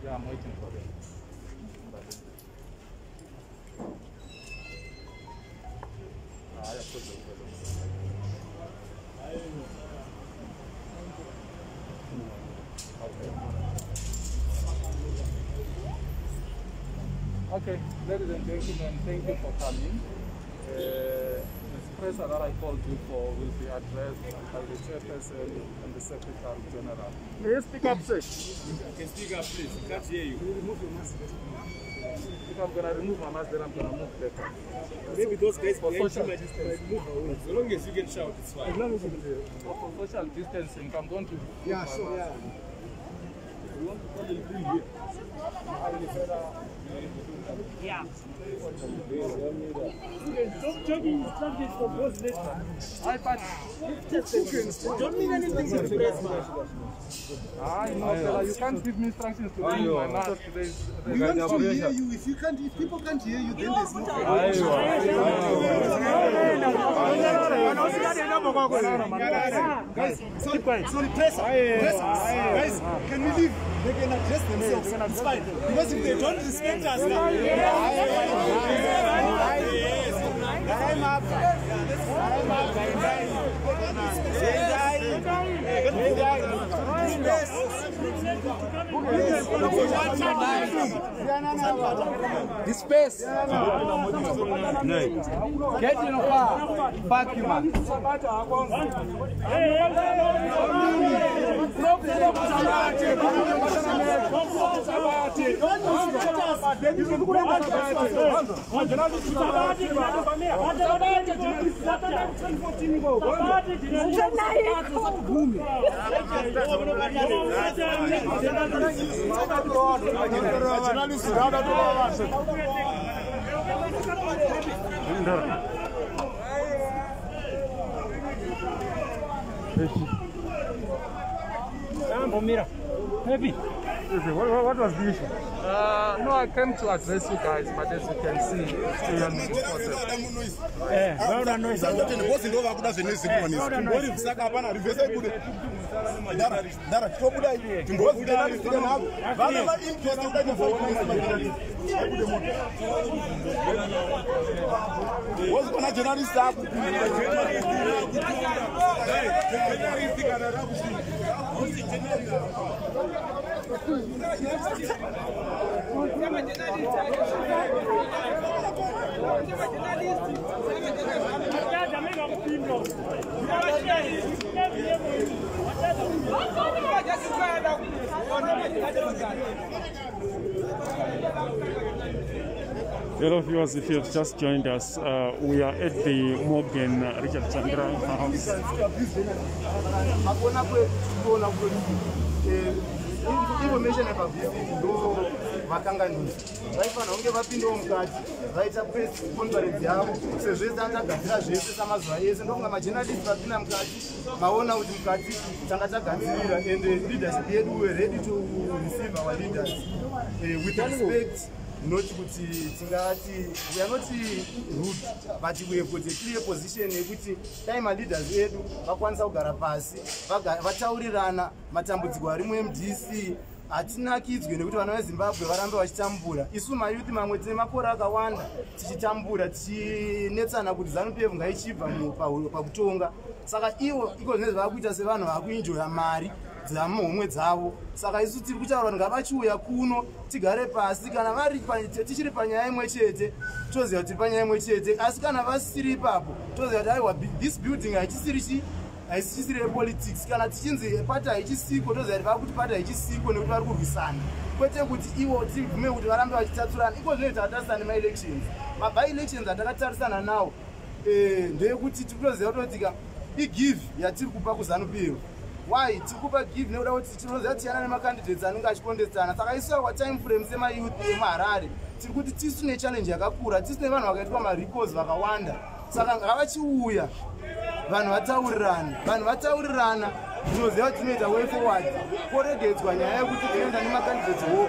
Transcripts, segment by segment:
Yeah, I'm waiting for them. Okay, ladies and gentlemen, thank you for coming. The presser that I called you for will be addressed by the chairperson and the secretary general. May you speak up, sir? You can speak up, please. We can't hear you. Remove your mask. If I'm going to remove my mask, then I'm going to move better. Maybe those guys for social might move away. As long as you can shout, it's fine. As long as you can hear. For social distancing, I'm going to remove my mask. Yeah. You want to call it here? Yeah. Don't mean anything to the press, man. You can't give me instructions to remove my mask. We want to hear you. If people can't hear you, then there's no Guys, sorry, press. Guys, can we leave? They can address themselves. It's fine. Because if they don't respect us, the space. Get in a car. Back you, man. Heavy. What was the issue? No, I came to address you guys, but as you can see, it's still Hello viewers, if you have just joined us, we are at the Morgan Richard Chandra house. Information about this vakanganisi vaifanira kunge vapindawo mukati vaita press conference yavo sezvese atagadzira zvese samazuva ese ndokunga majournalist vapinda mukati maona kuti mukati tanga tagadzirira and leadership yedu were ready to receive our leaders with respect. Not kuti tingati we are not rude, but we have got a clear position yekuti time leaders vedu vakwanisa kugara pasi vataurirana matambudziko ari muMDC. Hatinakidzwe nekuti vana veZimbabwe varambe vachitambura. Isu mayuthi mamwe tine makore akawanda tichitambura tichinetsana kuti ZANU-PF ngaichibva pakutonga. Saka ivo iko zvinenge zvavakuita sevanhu vakuenjoya mari dzamuhomwe dzavo. Saka isu tiri kutaura kuti ngavachiuya kuno tigare pasi, kana vari tichiri panyaya imwe chete toziva kuti panyaya imwe chete, asi kana vasiri ipapo toziva kuti aiwa this building haichisiri politics. Kana tichinzi pata haichisiko toziva kuti vakuti pata haichisiko nekuti vari kurwisana, kwete kuti ivo tibvume kuti varambe vachitaturana. Iko zvinoita atarisana nemaelections, maby-elections atakatarisana nawo ndeyekuti tikutoziva kutotika igive yatiri kupa kuZANU-PF. Why? Tikupa give nekuda kuti tinoziva tiyana nemacandidates anenge achikondesana. Saka isu kwa time frame semayouth emuHarare tiri kuti tisu nechallenge yakakura, tisu nevanhu vakaitwa marecalls vakawanda. Saka ngavachiuya vanhu vataurirana tinoziva kuti tinoita way forward, koregedzwa nyaya yekuti kuenda nemacandidates wo.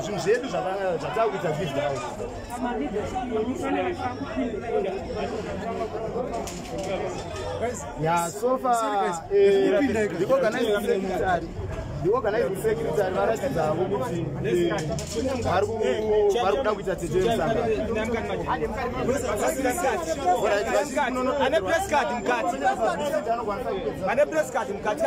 zvinhu zvedu zvatakuita bizdawo ya sofa the organizing secretary varatidzawo kuti vari kuda kuita tete yemusangano ane press card mukati ane press card mukati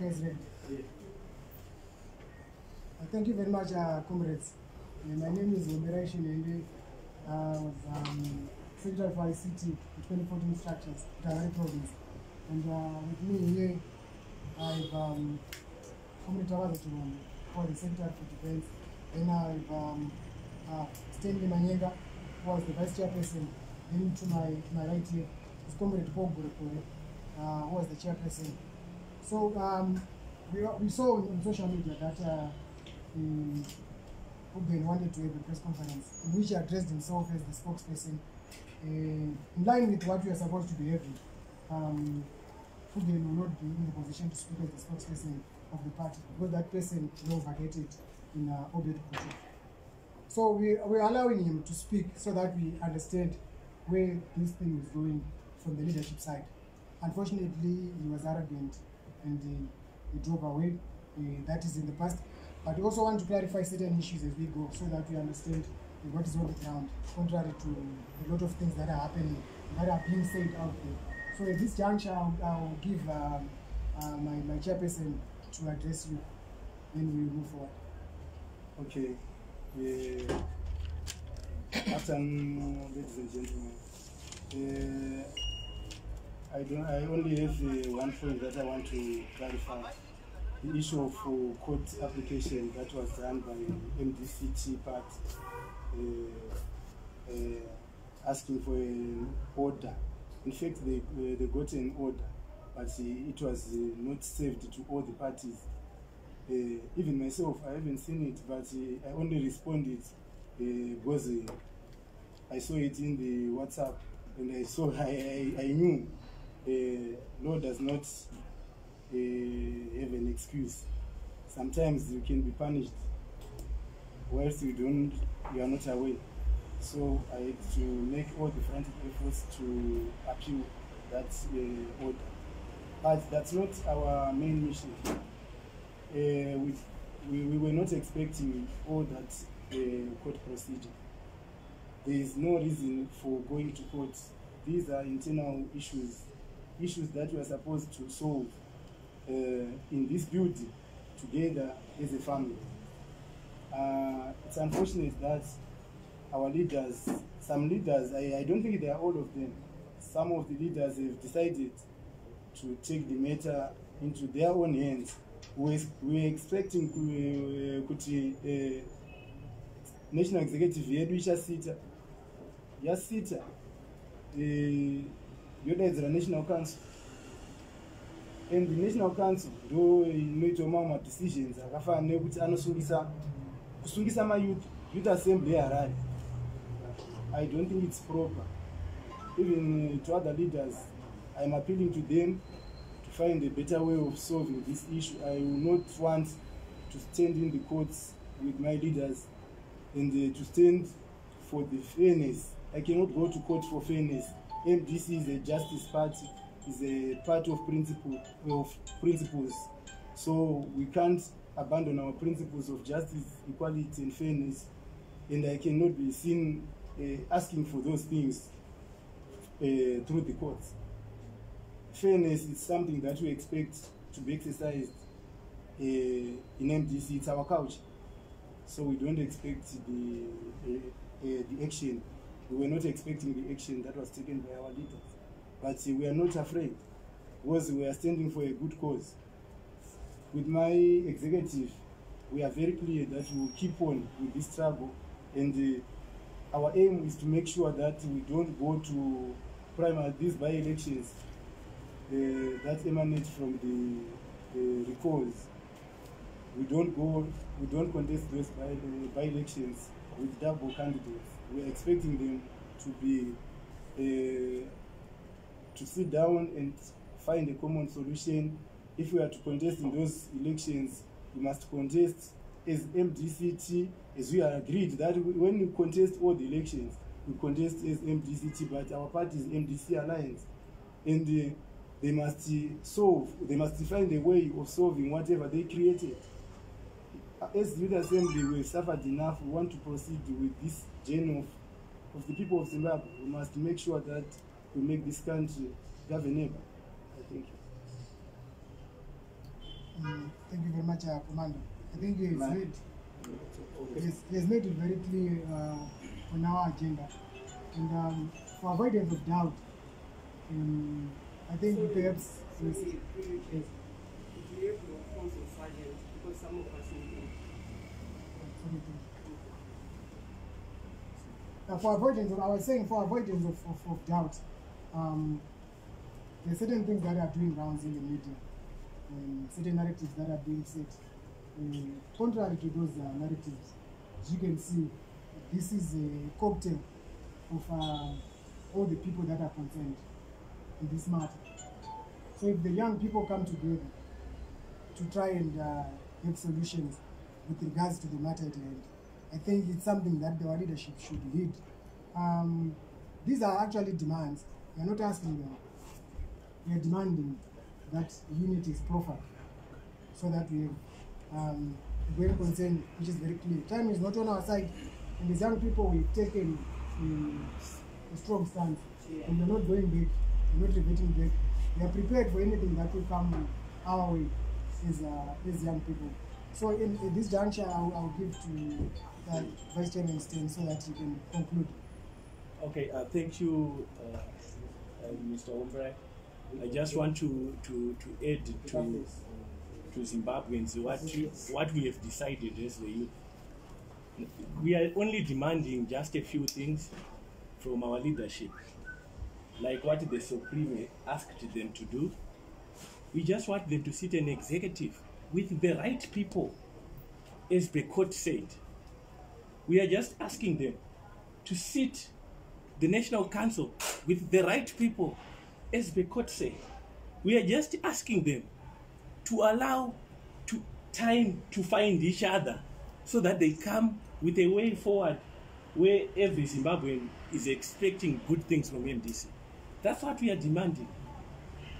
guys ready? Thank you very much, comrades. My name is Oberai Shinende. I was Secretary for ICT in 2014 structures, Harare province. And with me here, I've Comrade Tawaza Chimwembe, for the Secretary for Defense. Then I've Stanley Manyega, who was the Vice Chairperson. Then to my right here is Comrade Paul Burekure, who was the Chairperson. So we saw on social media that Uben wanted to have a press conference in which he addressed himself as the spokesperson. In line with what we are supposed to be having, Uben will not be in the position to speak as the spokesperson of the party because that person is vacated in Obed Kutu. So we're allowing him to speak so that we understand where this thing is going from the leadership side. Unfortunately, he was arrogant and he drove away. That is in the past. But we also want to clarify certain issues as we go so that we understand what is on the ground, contrary to a lot of things that are happening, that are being said out there. So at this juncture, I'll give my chairperson to address you, then we'll move forward. Okay. Afternoon, ladies and gentlemen. I only have one point that I want to clarify. The issue of court application that was done by MDCT part, asking for an order. In fact, they got an order, but it was not served to all the parties. Even myself, I haven't seen it, but I only responded because I saw it in the WhatsApp, and I knew law does not have an excuse. Sometimes you can be punished whilst you are not aware. So I had to make all the frantic efforts to appeal that order. But that's not our main mission. We were not expecting all that court procedure. There is no reason for going to court. These are internal issues that we are supposed to solve in this building together as a family. It's unfortunate that our leaders, some leaders, I don't think they are all of them, some of the leaders have decided to take the matter into their own hands. We were expecting National Executive yedu ichasita yasita yodaidzira National Council, and the National Council ndo inoita mamwe decisions akafanana nekuti kusungisa youth assembly yeHarare. I don't think it's proper. Even to other leaders, I'm appealing to them to find a better way of solving this issue. I will not want to stand in the courts with my leaders and to stand for the fairness. I cannot go to court for fairness. MDC is a justice party, is a part of principles. So we can't abandon our principles of justice, equality and fairness, and I cannot be seen asking for those things through the courts. Fairness is something that we expect to be exercised in MDC. It's our culture. So we don't expect the action. We were not expecting the action that was taken by our leaders. But we are not afraid because we are standing for a good cause. With my executive, we are very clear that we will keep on with this struggle, and our aim is to make sure that we don't go to these by-elections that emanate from the recalls. We don't contest those by-elections with double candidates. We are expecting them to be to sit down and find a common solution. If we are to contest in those elections, we must contest as MDCT, as we are agreed that when we contest all the elections, we contest as MDCT, but our party is MDC Alliance, and they must find a way of solving whatever they created. As the Youth Assembly, we've suffered enough. We want to proceed with this journey of the people of Zimbabwe. We must make sure that we make this country governable. I thank you. Thank you very much, Commander. I think he has made it very clear on our agenda. And for avoidance of doubt, I think perhaps yes. Because some of us for avoidance of, I was saying for avoidance of doubt, there are certain things that are doing rounds in the media, certain narratives that are being set. Contrary to those narratives, as you can see, this is a cocktail of all the people that are concerned in this matter. So if the young people come together to try and get solutions with regards to the matter at hand, I think it's something that our leadership should lead. These are actually demands. We are not asking them. We are demanding that unity is proffered so that we have a great concern, which is very clear. Time is not on our side, and as young people, we've taken a strong stance, and we're not going back, we're not reverting back. We are prepared for anything that will come our way as young people. So in this juncture, I'll give to Vice Chairman Stein so that you can conclude. Okay, thank you, Mr. Ombre. I just want to add to Zimbabweans what we have decided as the youth. We are only demanding just a few things from our leadership, like what the Supreme asked them to do. We just want them to sit an executive with the right people, as the court said. We are just asking them to sit the National Council with the right people, as the court said. We are just asking them to allow time to find each other so that they come with a way forward where every Zimbabwean is expecting good things from MDC. That's what we are demanding.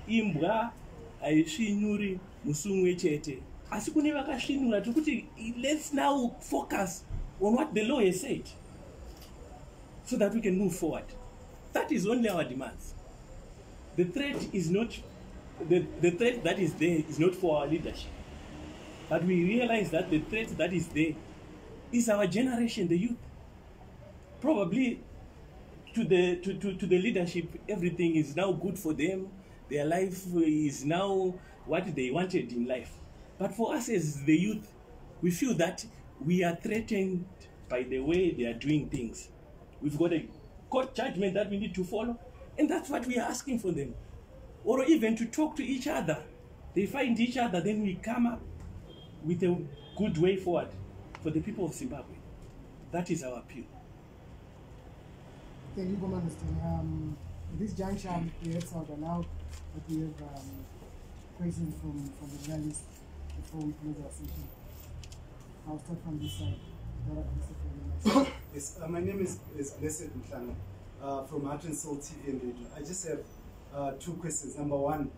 Imbwa aishinuri musumwe chete. Asikune vakashinura tukuti let's now focus on what the law has said so that we can move forward. That is only our demands. The threat is not the threat that is there is not for our leadership. But we realize that the threat that is there is our generation, the youth. Probably to the leadership, everything is now good for them. Their life is now what they wanted in life. But for us as the youth, we feel that we are threatened by the way they are doing things. We've got a court judgment that we need to follow, and that's what we are asking for them. Or even to talk to each other. They find each other, then we come up with a good way forward for the people of Zimbabwe. That is our appeal. Thank you, Commander Stein. This juncture, perhaps I would allow that we have questions from the journalists before we close our session. I'll start from this side. Yes, my name is Blessed Mhlanga from Heart and Soul TV and Radio. I just have two questions. Number one,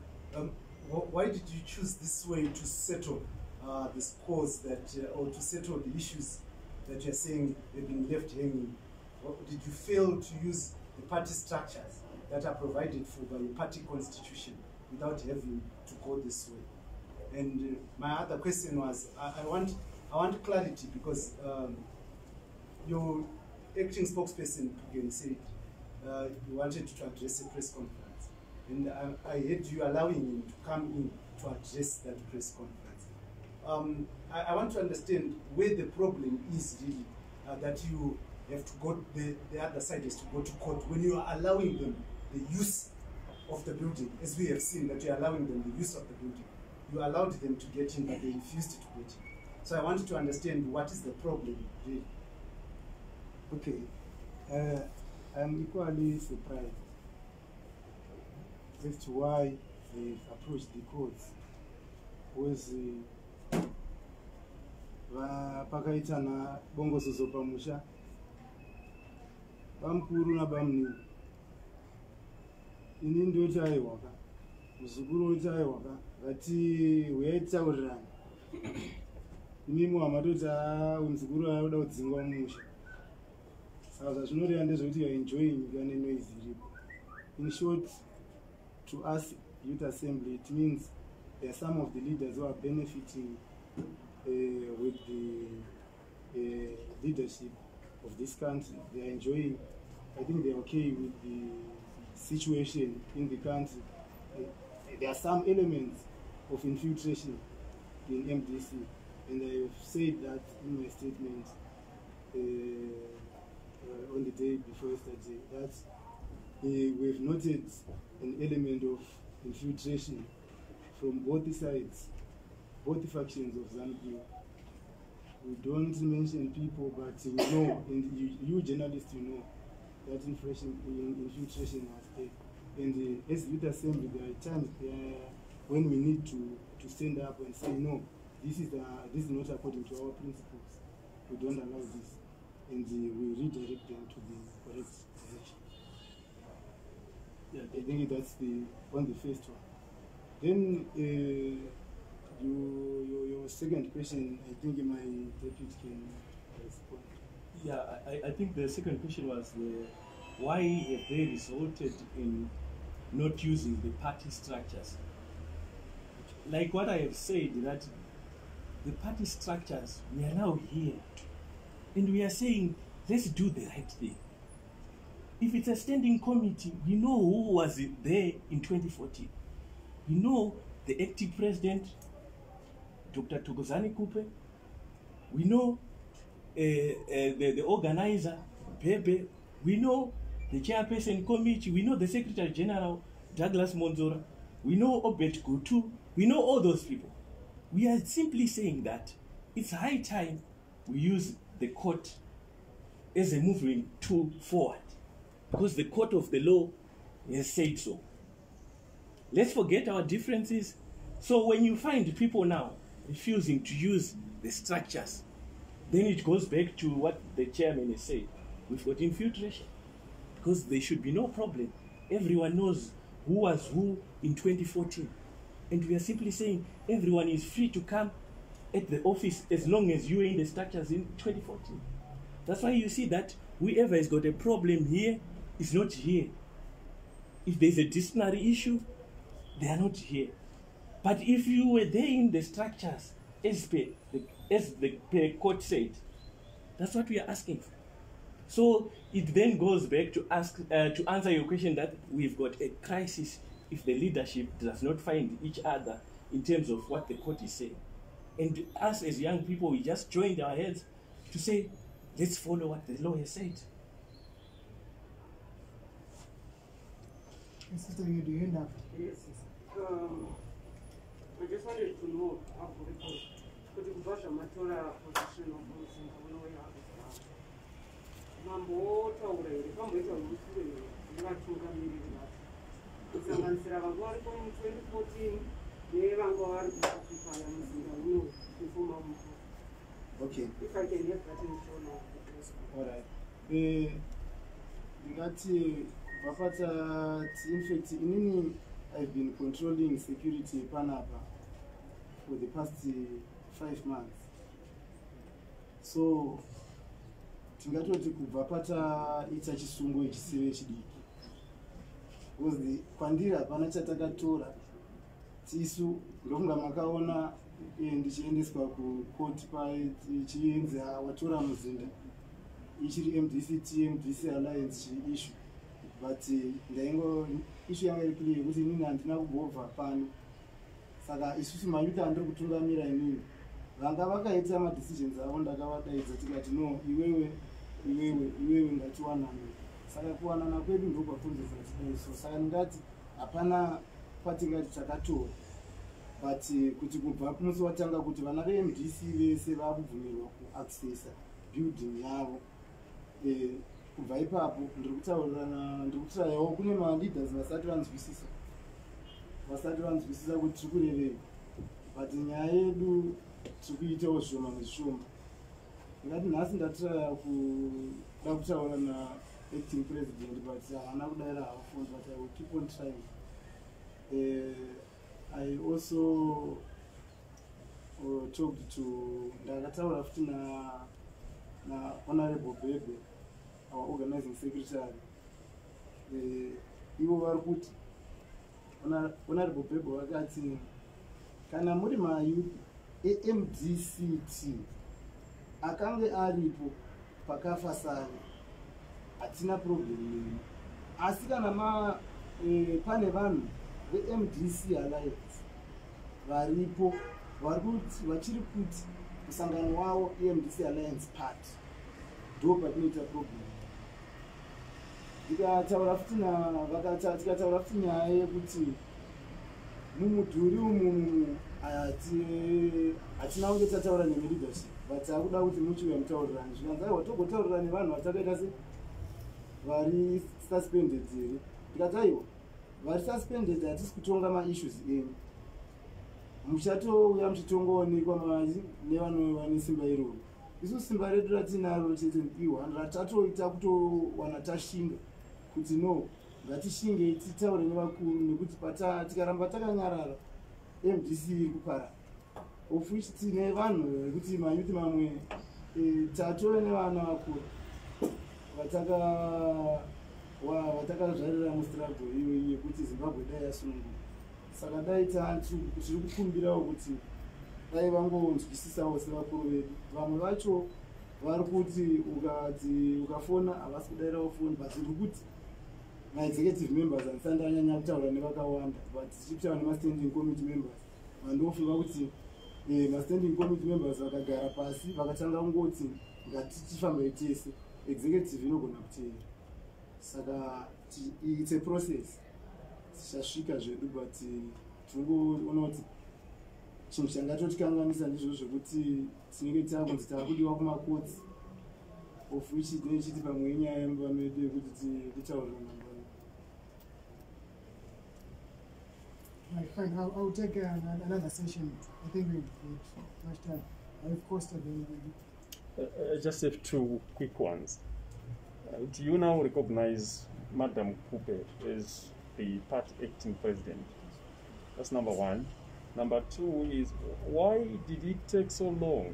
why did you choose this way to settle this cause that, or to settle the issues that you're saying have been left hanging? Or did you fail to use the party structures that are provided for by the party constitution without having to go this way? And my other question was, I want clarity because your acting spokesperson again said you wanted to address a press conference, and I heard you allowing him to come in to address that press conference. I want to understand where the problem is really, that you have to go, the other side is to go to court when you are allowing them the use of the building, as we have seen that you are allowing them the use of the building. You allowed them to get in, but they refused to get in. So I wanted to understand what is the problem really. Okay, I'm equally surprised as to why they approached the courts. Was pakaitana bongozozo pamusha bamukuru nabamuni ini ndio chaiwaka muzukuru chaiwaka vati weitaurirana imimi wamatota muzukuru anoda kudzingwa mumusha. Saka zvinoreva ndezvekuti you are enjoying your noise iripo. In short, to us youth assembly, it means there are some of the leaders who are benefiting with the leadership of this country. They are enjoying. I think they're okay with the situation in the country. There are some elements of infiltration in MDC, and I've said that in my statement on the day before yesterday, that we've noted an element of infiltration from both sides, both factions of ZANU-PF. We don't mention people, but we know, and you journalists, you know, that infiltration was there. And as Youth Assembly, there are times when we need to stand up and say, no, this is not according to our principles. We don't allow this. And we redirect them to the correct direction. Yeah, I think that's on the first one. Then your second question, I think my deputy can respond. Yeah, I think the second question was why have they resulted in not using the party structures? Like what I have said, that the party structures, we are now here, and we are saying, let's do the right thing. If it's a standing committee, we know who was there in 2014. We know the acting president, Dr. Thokozani Kupe. We know the organizer, Pepe. We know the chairperson committee. We know the Secretary General, Douglas Monzora. We know Obet Gutu. We know all those people. We are simply saying that it's high time we use the court as a moving tool forward, because the court of the law has said so. Let's forget our differences. So when you find people now refusing to use the structures, then it goes back to what the chairman has said. We've got infiltration, because there should be no problem. Everyone knows who was who in 2014. And we are simply saying everyone is free to come at the office as long as you are in the structures in 2014. That's why you see that whoever has got a problem here is not here. If there's a disciplinary issue, they are not here. But if you were there in the structures, as the court said, that's what we are asking for. So it then goes back to answer your question that we've got a crisis if the leadership does not find each other in terms of what the court is saying. And us as young people, we just joined our heads to say, let's follow what the law has said. Sister, you do end up. Yes. I just wanted to know how could you brush a matter position of Mambo Tore, come with a kusanganisira vangu vari mu 2014 nevangu vari kuoccupy muzinda kufuma mupo. Okay. If I can have that in show now. All right. Ngati vapata in fact inini I've been controlling security Panapa for the past 5 months. So tingatoti kubva pataita chisungo ichiseve chidiki, because kwandiri hapana chatakatora tisu ndokunga makaona ndichiendeswa kukoti chienzi watora muzinda ichiri MDC Alliance chiri issue, but ndaingo issue yanga iri clear yekuti inini handina kubva pano. Saka isusu mayuta andiri kutungamira inini vanga vakaita madecisions avo ndakavadaidza tikati no iwewe ngatiwanane. Saka kuwanana kwedu ndokwakonzesa chidaiso. Saka ndingati hapana patingati takatora, but kuti kubva musi watanga kuti vana veMDC vese vakubvumirwa kuaccessa building yavo, kubva ipapo ndiri kutaurawo kune maleaders vasati vanzwisisa kuti tiri kurevei, but nyaya yedu tiri kuitawo zvishoma nezvishoma. Ndingati nhasi ndatiraya kuda kutaura naacting president, but havana kudayira havo phones, but I will keep on trying. I also talked to ndakataura futi na Honorable Bebe, our organizing secretary. Ivo vari kuti Honorable Bebe vakati kana muri mayuth emdct akange aripo pakafa sare hatina problem nemi, asi kana pane vanhu vemdc alliance varipo vachiri kuti musangano wavo emdc alliance party ndo patinoita problem. Tikataura futi nyaya yekuti mumudhuri umu hatina kunge tataura nemileadership but akuda kuti muchiuya mutaurirani zvikanzaiwa togotaurira nevanhu vatakaita se vari suspended here. Tikataiwa vari suspended hatisi kutonga maissues enyu, muchatouya muchitongoonekwa nevanova nesimba iroro. Isu simba redu ratinaro chete i1 ratatoita kutowana tashinga kuti no ngatishinge titaure nevakuru nekuti tikaramba takanyarara MDC iri kuparara. Of which tine vanhu vekuti mayuthi mamwe tatove nevana vakuru vatakazvarira mustruggle iyo yekuti Zimbabwe dai yasununguka. Saka dai tiri kukumbirawo kuti dai vangonzwisisawo sevakuru vedu. Vamwe vacho vari kuti ukafona havasi kudairawo foni, but iri kuti ma-executive members handisati anyanya kutaura nevakawanda, but tichiri kutaura nema-standing committee members. Vandofunga kuti ma-standing committee members vakagara pasi vakatanga kungoti ngatichifambai tese, executive inogona kuteera. Saka it's a process, tichasvika zvedu, but tinongoona kuti chinhu changatotikanganisa ndizvo zvekuti tinenge takunzi taakudiwa kumakotsi, of which tinenge chiti pamwe inyaya yemumba medu yekuti kutaurira nambano. Right, fine. I'll take another session. I think we've much time. I've costed Just have two quick ones. Do you now recognize Madam Kupe as the party acting president? That's number one. Number two is, why did it take so long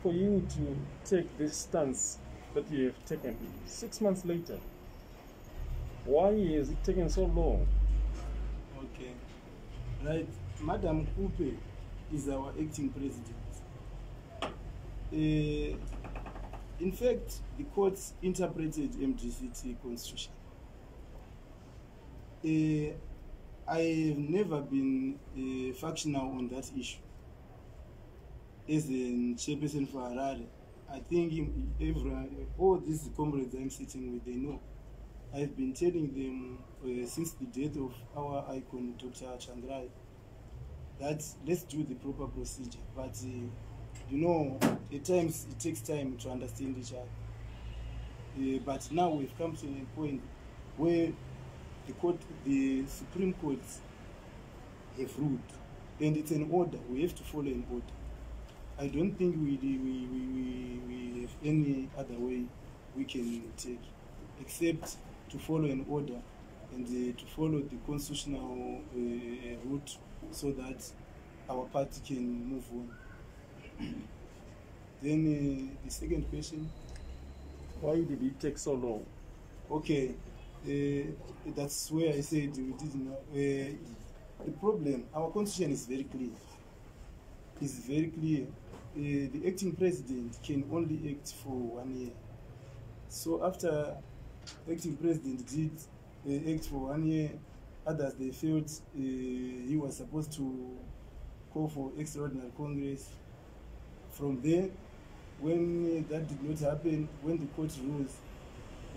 for you to take this stance that you have taken 6 months later? Why is it taking so long? Okay. Right. Madam Kupe is our acting president. In fact, the courts interpreted MDCT constitution. I have never been factional on that issue. As a chairperson for Harare, I think all these comrades I'm sitting with, they know. I've been telling them since the death of our icon, Dr. Chandrai, that let's do the proper procedure. But you know, at times it takes time to understand each other. But now we've come to a point where the Supreme Court have ruled, and it's an order. We have to follow an order. I don't think we have any other way we can take except to follow an order and to follow the constitutional route so that our party can move on. Then the second question. Why did it take so long? Okay, that's where I said we didn't know. The problem, our constitution is very clear. It's very clear. The acting president can only act for 1 year. So after acting president did act for 1 year, others they felt he was supposed to call for extraordinary Congress. From there, when that did not happen, when the court rules,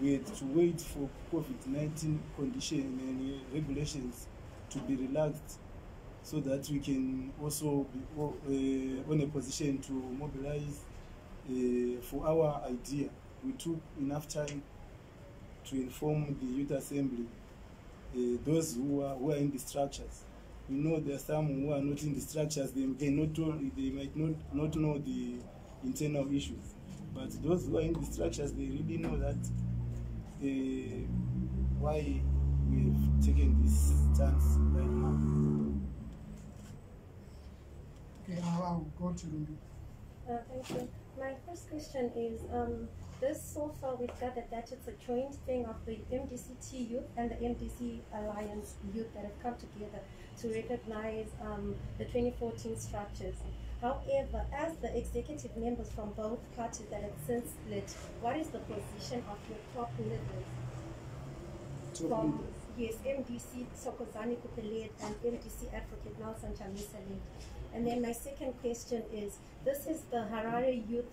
we had to wait for COVID-19 conditions and regulations to be relaxed so that we can also be on a position to mobilize for our idea. We took enough time to inform the Youth Assembly, those who are in the structures. We know there are some who are not in the structures, they might not know the internal issues. But those who are in the structures, they really know that why we've taken this stance right now. Okay, I'll go to Lundu. Thank you. My first question is, this so far we've gathered that it's a joint thing of the MDCT youth and the MDC Alliance youth that have come together to recognize the 2014 structures. However, as the executive members from both parties that have since split, what is the position of your top leaders? From, yes, MDC Sokozani Kupeled and MDC Advocate Nelson Chamisa led. And then my second question is, this is the Harare Youth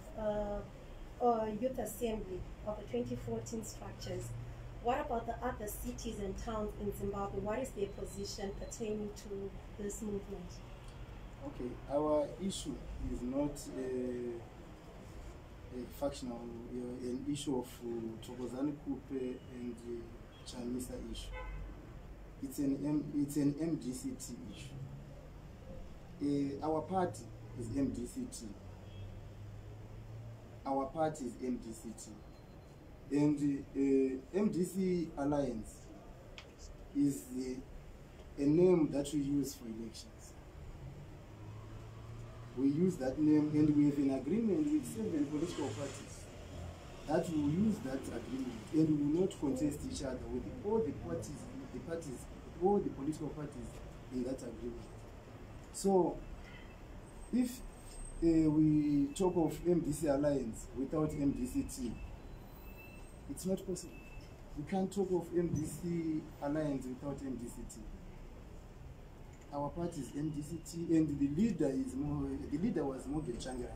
Assembly of the 2014 structures. What about the other cities and towns in Zimbabwe? What is their position pertaining to this movement? Okay, our issue is not a factional, an issue of Thokozani Kupe and Chamisa issue. It's an MDCT issue. Our party is MDCT. Our party is MDCT. And the MDC Alliance is a name that we use for elections. We use that name and we have an agreement with 7 political parties that we will use that agreement and we will not contest each other with all the parties, all the political parties in that agreement. So, if we talk of MDC Alliance without MDCT, it's not possible. We can't talk of MDC Alliance without MDCT. Our party is MDCT, and the leader was Morgan Changai.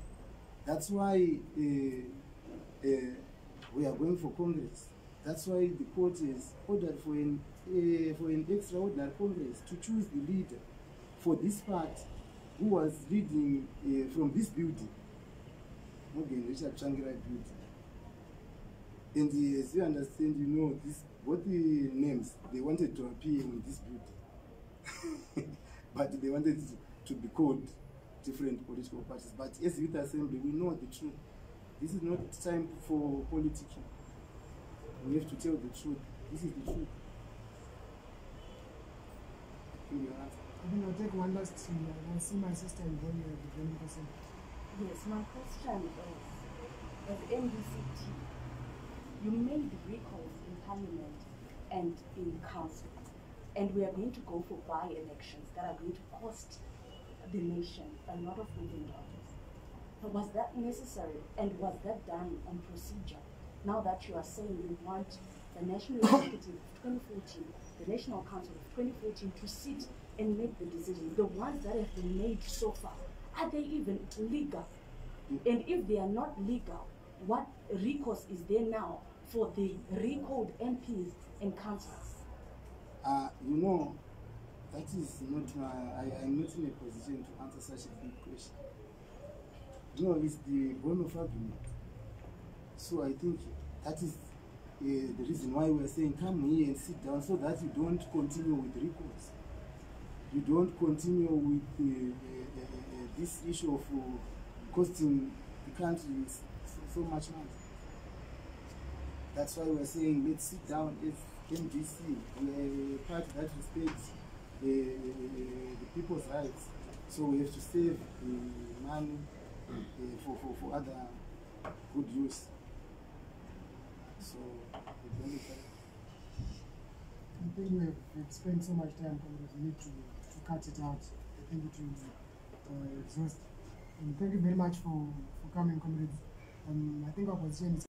That's why we are going for Congress. That's why the court has ordered for an extraordinary Congress to choose the leader for this part who was leading from this building, Morgan Richard Changai building. And as you understand, you know, both the names, they wanted to appear in this building. But they wanted to be called different political parties. But as Youth Assembly, we know the truth. This is not time for politicking. We have to tell the truth. This is the truth. I think I'll take one last thing. I see my sister in here with 20%. Yes, my question is, as MDCT, you made recalls in Parliament and in Council. And we are going to go for by-elections that are going to cost the nation a lot of $1 million. So was that necessary, and was that done on procedure? Now that you are saying you want the National Executive of 2014, the National Council of 2014 to sit and make the decision, the ones that have been made so far, are they even legal? And if they are not legal, what recourse is there now for the recalled MPs and councillors? You know, that is not I am not in a position to answer such a big question. You know, it's the bone of argument. So I think that is the reason why we are saying come here and sit down, so that you don't continue with recourse. You don't continue with this issue of costing the country so much money. That's why we are saying let's sit down as MDC, we are a party that respects the people's rights. So we have to save the money for other good use. So I think we have spent so much time that we need to cut it out. I think it will exhaust. And thank you very much for coming, comrades. I think our position is